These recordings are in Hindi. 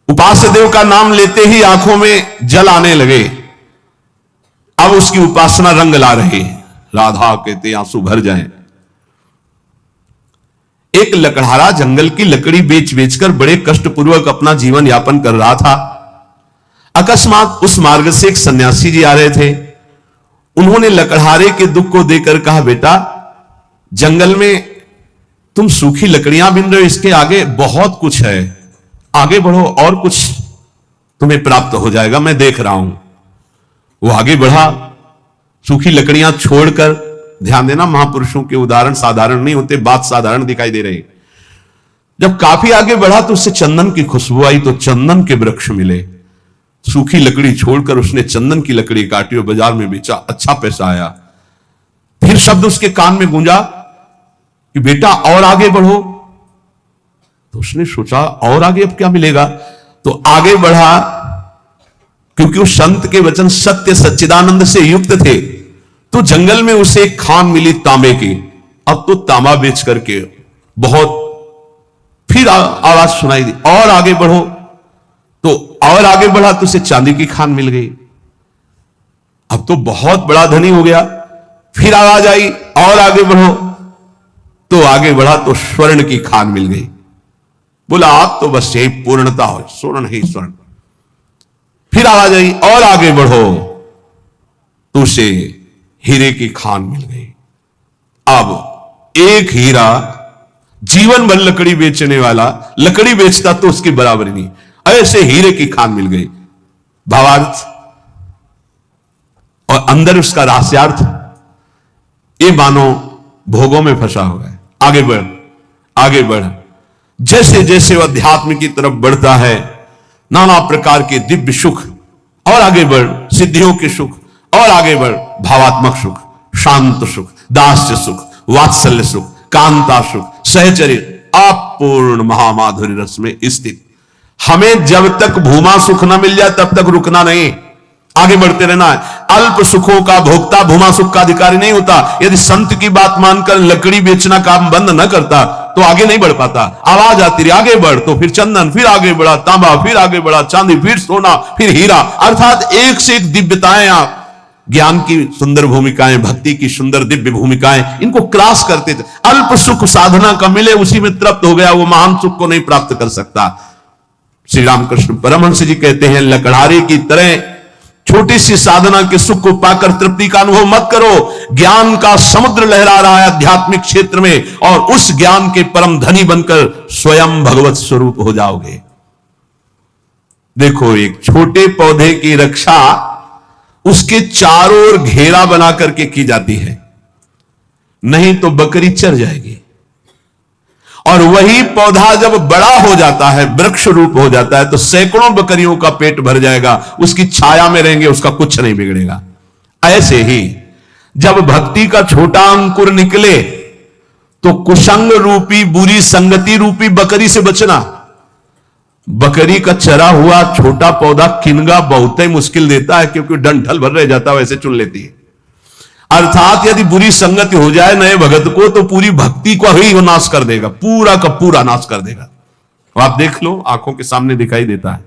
उपास्य देव का नाम लेते ही आंखों में जल आने लगे। अब उसकी उपासना रंग ला रही। राधा कहते आंसू भर जाएं। एक लकड़हारा जंगल की लकड़ी बेच बेचकर बड़े कष्टपूर्वक अपना जीवन यापन कर रहा था। अकस्मात उस मार्ग से एक सन्यासी जी आ रहे थे। उन्होंने लकड़हारे के दुख को देखकर कहा, बेटा जंगल में तुम सूखी लकड़ियां बिन रहे हो, इसके आगे बहुत कुछ है, आगे बढ़ो और कुछ तुम्हें प्राप्त हो जाएगा, मैं देख रहा हूं। वो आगे बढ़ा, सूखी लकड़ियां छोड़कर। ध्यान देना, महापुरुषों के उदाहरण साधारण नहीं होते, बात साधारण दिखाई दे रही। जब काफी आगे बढ़ा तो उससे चंदन की खुशबू आई, तो चंदन के वृक्ष मिले। सूखी लकड़ी छोड़कर उसने चंदन की लकड़ी काटी और बाजार में बेचा, अच्छा पैसा आया। फिर शब्द उसके कान में गूंजा कि बेटा और आगे बढ़ो। तो उसने सोचा और आगे अब क्या मिलेगा, तो आगे बढ़ा। क्योंकि उस संत के वचन सत्य सच्चिदानंद से युक्त थे, तो जंगल में उसे एक खान मिली तांबे की। अब तो तांबा बेच करके बहुत, फिर आवाज सुनाई दी और आगे बढ़ो। तो और आगे बढ़ा तो उसे चांदी की खान मिल गई। अब तो बहुत बड़ा धनी हो गया। फिर आवाज आई और आगे बढ़ो, तो आगे बढ़ा तो स्वर्ण की खान मिल गई। बोला आप तो बस यही पूर्णता हो, स्वर्ण ही स्वर्ण। फिर आवाज आई और आगे बढ़ो, तो उसे हीरे की खान मिल गई। अब एक हीरा जीवन भर लकड़ी बेचने वाला लकड़ी बेचता तो उसकी बराबरी नहीं, ऐसे हीरे की खान मिल गई। भावार्थ और अंदर उसका रहस्यार्थ, ये मानो भोगों में फंसा हुआ है। आगे बढ़, आगे बढ़। जैसे जैसे वह अध्यात्म की तरफ बढ़ता है, नाना प्रकार के दिव्य सुख, और आगे बढ़ सिद्धियों के सुख, और आगे बढ़ भावात्मक सुख, शांत सुख, दास्य सुख, वात्सल्य सुख, कांता सुख, सहचर्य, अपूर्ण महामाधुर्य रस में स्थित। हमें जब तक भूमा सुख न मिल जाए तब तक रुकना नहीं, आगे बढ़ते रहना है। अल्प सुखों का भोक्ता भूमा सुख का अधिकारी नहीं होता। यदि संत की बात मानकर लकड़ी बेचना काम बंद न करता तो आगे नहीं बढ़ पाता। आवाज आती रही आगे बढ़, तो फिर चंदन, फिर आगे बढ़ा तांबा, फिर आगे बढ़ा चांदी, फिर सोना, फिर हीरा, अर्थात एक से एक दिव्यताएं, आप ज्ञान की सुंदर भूमिकाएं, भक्ति की सुंदर दिव्य भूमिकाएं, इनको क्रॉस करते थे। अल्प सुख साधना का मिले उसी में तृप्त हो गया, वो महान सुख को नहीं प्राप्त कर सकता। श्री रामकृष्ण परमहंस जी कहते हैं, लकड़हारे की तरह छोटी सी साधना के सुख को पाकर तृप्ति का अनुभव मत करो। ज्ञान का समुद्र लहरा रहा है आध्यात्मिक क्षेत्र में, और उस ज्ञान के परम धनी बनकर स्वयं भगवत स्वरूप हो जाओगे। देखो, एक छोटे पौधे की रक्षा उसके चारों ओर घेरा बना करके की जाती है, नहीं तो बकरी चर जाएगी। और वही पौधा जब बड़ा हो जाता है, वृक्ष रूप हो जाता है, तो सैकड़ों बकरियों का पेट भर जाएगा, उसकी छाया में रहेंगे, उसका कुछ नहीं बिगड़ेगा। ऐसे ही जब भक्ति का छोटा अंकुर निकले तो कुसंग रूपी बुरी संगति रूपी बकरी से बचना। बकरी का चरा हुआ छोटा पौधा किनगा बहुत ही मुश्किल देता है, क्योंकि डंठल भर रह जाता है, वैसे चुन लेती है। अर्थात यदि बुरी संगति हो जाए नए भगत को, तो पूरी भक्ति को ही वो नाश कर देगा, पूरा का पूरा नाश कर देगा। तो आप देख लो, आंखों के सामने दिखाई देता है।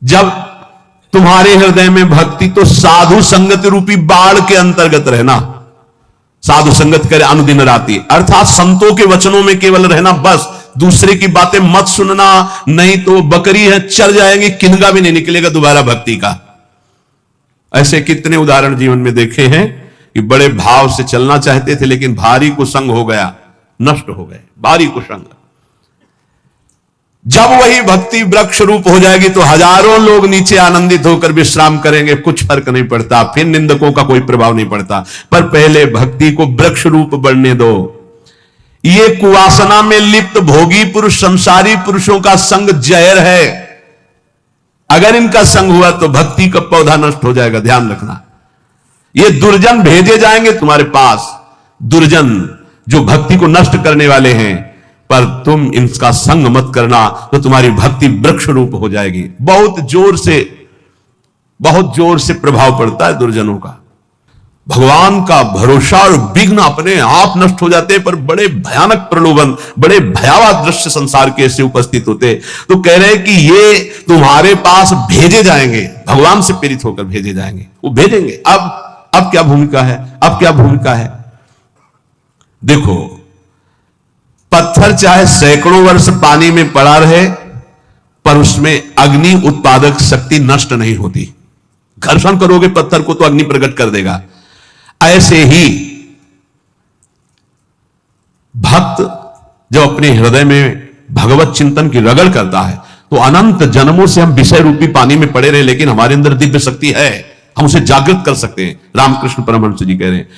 जब तुम्हारे हृदय में भक्ति, तो साधु संगति रूपी बाढ़ के अंतर्गत रहना। साधु संगत करे अनुदिन राति, अर्थात संतों के वचनों में केवल रहना, बस दूसरे की बातें मत सुनना, नहीं तो बकरी है चर जाएंगे, किनगा भी नहीं निकलेगा दोबारा भक्ति का। ऐसे कितने उदाहरण जीवन में देखे हैं कि बड़े भाव से चलना चाहते थे, लेकिन भारी कुसंग हो गया, नष्ट हो गए, भारी कुसंग। जब वही भक्ति वृक्ष रूप हो जाएगी तो हजारों लोग नीचे आनंदित होकर विश्राम करेंगे, कुछ फर्क नहीं पड़ता, फिर निंदकों का कोई प्रभाव नहीं पड़ता। पर पहले भक्ति को वृक्ष रूप बढ़ने दो। ये कुवासना में लिप्त भोगी पुरुष, संसारी पुरुषों का संग जहर है। अगर इनका संग हुआ तो भक्ति का पौधा नष्ट हो जाएगा, ध्यान रखना। ये दुर्जन भेजे जाएंगे तुम्हारे पास, दुर्जन जो भक्ति को नष्ट करने वाले हैं, पर तुम इनका संग मत करना, तो तुम्हारी भक्ति वृक्ष रूप हो जाएगी। बहुत जोर से प्रभाव पड़ता है दुर्जनों का। भगवान का भरोसा और विघ्न अपने आप नष्ट हो जाते हैं, पर बड़े भयानक प्रलोभन, बड़े भयावह दृश्य संसार के ऐसे उपस्थित होते। तो कह रहे हैं कि ये तुम्हारे पास भेजे जाएंगे, भगवान से प्रेरित होकर भेजे जाएंगे, वो भेजेंगे। अब क्या भूमिका है, अब क्या भूमिका है? देखो, पत्थर चाहे सैकड़ों वर्ष पानी में पड़ा रहे, पर उसमें अग्नि उत्पादक शक्ति नष्ट नहीं होती। घर्षण करोगे पत्थर को तो अग्नि प्रकट कर देगा। ऐसे ही भक्त जब अपने हृदय में भगवत चिंतन की रगड़ करता है, तो अनंत जन्मों से हम विषय रूपी पानी में पड़े रहे, लेकिन हमारे अंदर दिव्य शक्ति है, हम उसे जागृत कर सकते हैं। रामकृष्ण परमहंस जी कह रहे हैं,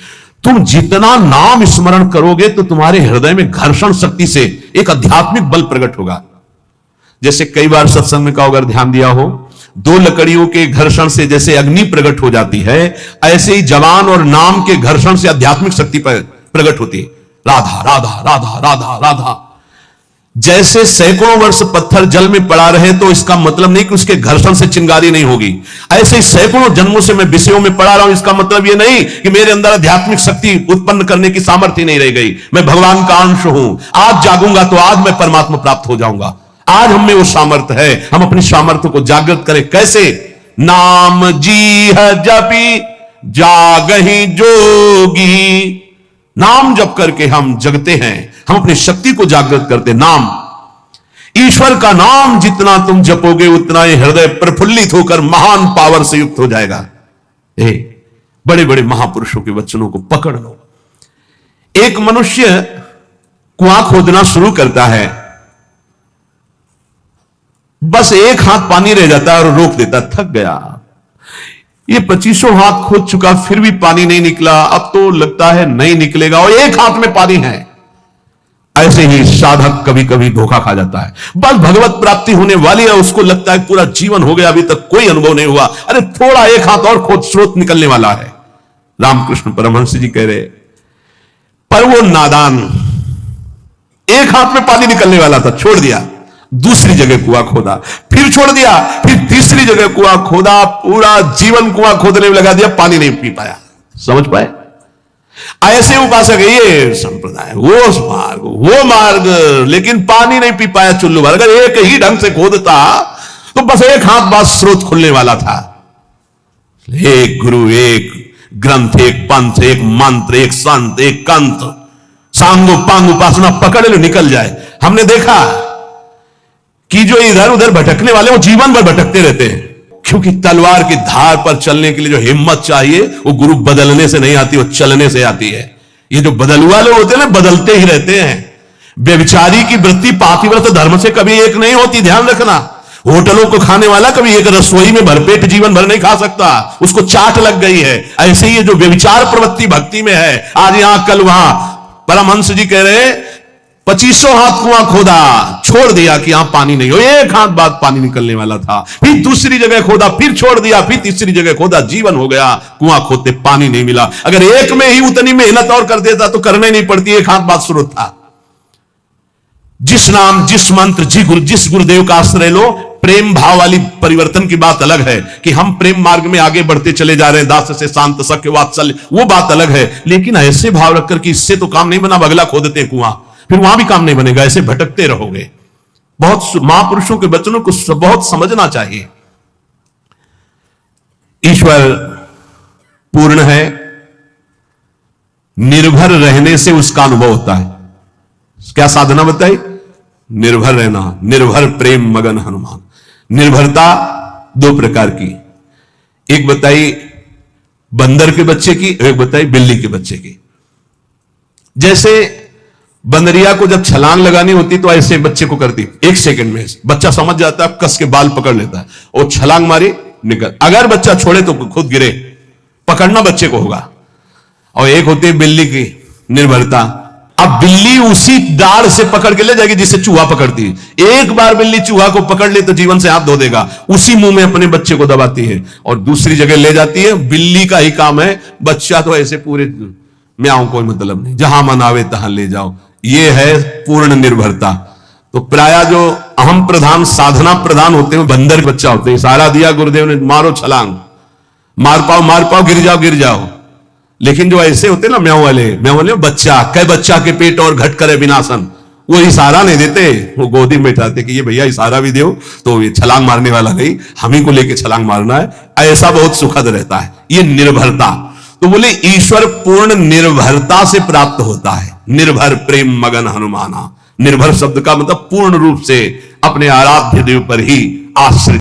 तुम जितना नाम स्मरण करोगे तो तुम्हारे हृदय में घर्षण शक्ति से एक आध्यात्मिक बल प्रकट होगा। जैसे कई बार सत्संग में का अगर ध्यान दिया हो, दो लकड़ियों के घर्षण से जैसे अग्नि प्रकट हो जाती है, ऐसे ही जवान और नाम के घर्षण से आध्यात्मिक शक्ति प्रकट होती है। राधा राधा राधा राधा राधा। जैसे सैकड़ों वर्ष पत्थर जल में पड़ा रहे तो इसका मतलब नहीं कि उसके घर्षण से चिंगारी नहीं होगी। ऐसे ही सैकड़ों जन्मों से मैं विषयों में पड़ा रहा हूं, इसका मतलब यह नहीं कि मेरे अंदर आध्यात्मिक शक्ति उत्पन्न करने की सामर्थ्य नहीं रह गई। मैं भगवान का अंश हूं, आज जागूंगा तो आज मैं परमात्मा प्राप्त हो जाऊंगा। आज हम में वो सामर्थ्य है, हम अपनी सामर्थ्य को जागृत करें। कैसे? नाम जी है जपी जागहि जोगी। नाम जप करके हम जगते हैं, हम अपनी शक्ति को जागृत करते। नाम, ईश्वर का नाम जितना तुम जपोगे उतना ही हृदय प्रफुल्लित होकर महान पावर से युक्त हो जाएगा। बड़े बड़े महापुरुषों के वचनों को पकड़ लो। एक मनुष्य कुआं खोदना शुरू करता है, बस एक हाथ पानी रह जाता है और रोक देता, थक गया। ये 25 हाथ खोद चुका, फिर भी पानी नहीं निकला, अब तो लगता है नहीं निकलेगा, और एक हाथ में पानी है। ऐसे ही साधक कभी कभी धोखा खा जाता है। बस भगवत प्राप्ति होने वाली है, उसको लगता है पूरा जीवन हो गया, अभी तक कोई अनुभव नहीं हुआ। अरे थोड़ा एक हाथ और खोद, स्रोत निकलने वाला है। रामकृष्ण परमहंस जी कह रहे, पर वो नादान, एक हाथ में पानी निकलने वाला था, छोड़ दिया, दूसरी जगह कुआं खोदा, फिर छोड़ दिया, फिर तीसरी जगह कुआं खोदा, पूरा जीवन कुआं खोदने में लगा दिया, पानी नहीं पी पाया। समझ पाए? ऐसे उपासक है ये संप्रदाय, वो मार्ग, लेकिन पानी नहीं पी पाया चुल्लू भर। अगर एक ही ढंग से खोदता तो बस एक हाथ बाद स्रोत खुलने वाला था। एक गुरु, एक ग्रंथ, एक पंथ, एक मंत्र, एक संत, एक कंत, सांगो पांग उपासना पकड़ लो, निकल जाए। हमने देखा कि जो इधर उधर भटकने वाले वो जीवन भर भटकते रहते हैं, क्योंकि तलवार की धार पर चलने के लिए जो हिम्मत चाहिए वो गुरु बदलने से नहीं आती, वो चलने से आती है। ये जो बदलुआ लोग होते हैं ना, बदलते ही रहते हैं। व्यभिचारी की वृत्ति पातिव्रत धर्म से कभी एक नहीं होती, ध्यान रखना। होटलों को खाने वाला कभी एक रसोई में भरपेट जीवन भर नहीं खा सकता, उसको चाट लग गई है। ऐसे ही जो व्यभिचार प्रवृत्ति भक्ति में है, आज यहां कल वहां। परमहंस जी कह रहे 25 हाथ कुआं खोदा, छोड़ दिया कि यहां पानी नहीं हो, एक हाथ बाद पानी निकलने वाला था, फिर दूसरी जगह खोदा, फिर छोड़ दिया, फिर तीसरी जगह खोदा, जीवन हो गया, कुआं खोदते पानी नहीं मिला। अगर एक में ही उतनी मेहनत और कर देता तो करना ही नहीं पड़ती, एक हाथ बाद स्रोत था। जिस नाम, जिस मंत्र, जिस गुरुदेव का आश्रय लो, प्रेम भाव वाली परिवर्तन की बात अलग है कि हम प्रेम मार्ग में आगे बढ़ते चले जा रहे हैं, दास से शांत, सख्य, वात्सल्य, वो बात अलग है। लेकिन ऐसे भाव रखकर कि इससे तो काम नहीं बना, अगला खोदते हैं कुआं, फिर वहां भी काम नहीं बनेगा, ऐसे भटकते रहोगे। बहुत महापुरुषों के वचनों को बहुत समझना चाहिए। ईश्वर पूर्ण है, निर्भर रहने से उसका अनुभव होता है। क्या साधना बताई? निर्भर रहना, निर्भर प्रेम मगन हनुमान। निर्भरता दो प्रकार की, एक बताई बंदर के बच्चे की, एक बताई बिल्ली के बच्चे की। जैसे बंदरिया को जब छलांग लगानी होती तो ऐसे बच्चे को करती, 1 सेकंड में बच्चा समझ जाता है, कस के बाल पकड़ लेता है और छलांग मारी, निकल। अगर बच्चा छोड़े तो खुद गिरे, पकड़ना बच्चे को होगा। और एक होती है बिल्ली की निर्भरता। अब बिल्ली उसी दाढ़ से पकड़ के ले जाएगी जिससे चूहा पकड़ती है। एक बार बिल्ली चूहा को पकड़ ले तो जीवन से हाथ धो देगा, उसी मुंह में अपने बच्चे को दबाती है और दूसरी जगह ले जाती है। बिल्ली का ही काम है, बच्चा तो ऐसे पूरे म्याऊं, कोई मतलब नहीं, जहां मन आवे तहां ले जाओ। ये है पूर्ण निर्भरता। तो प्राय जो अहम प्रधान, साधना प्रधान होते हैं, बंदर के बच्चा होते हैं। इशारा दिया गुरुदेव ने, मारो छलांग, मार पाओ, गिर जाओ, लेकिन जो ऐसे होते ना म्याऊ वाले बच्चा कै बच्चा के पेट और घट करे विनाशन, वो इशारा नहीं देते, वो गोदी में बैठाते कि ये भैया इशारा भी दो तो ये छलांग मारने वाला नहीं, हम ही को लेके छलांग मारना है। ऐसा बहुत सुखद रहता है ये निर्भरता। तो बोले ईश्वर पूर्ण निर्भरता से प्राप्त होता है। निर्भर प्रेम मगन हनुमाना। निर्भर शब्द का मतलब पूर्ण रूप से अपने आराध्य देव पर ही आश्रित।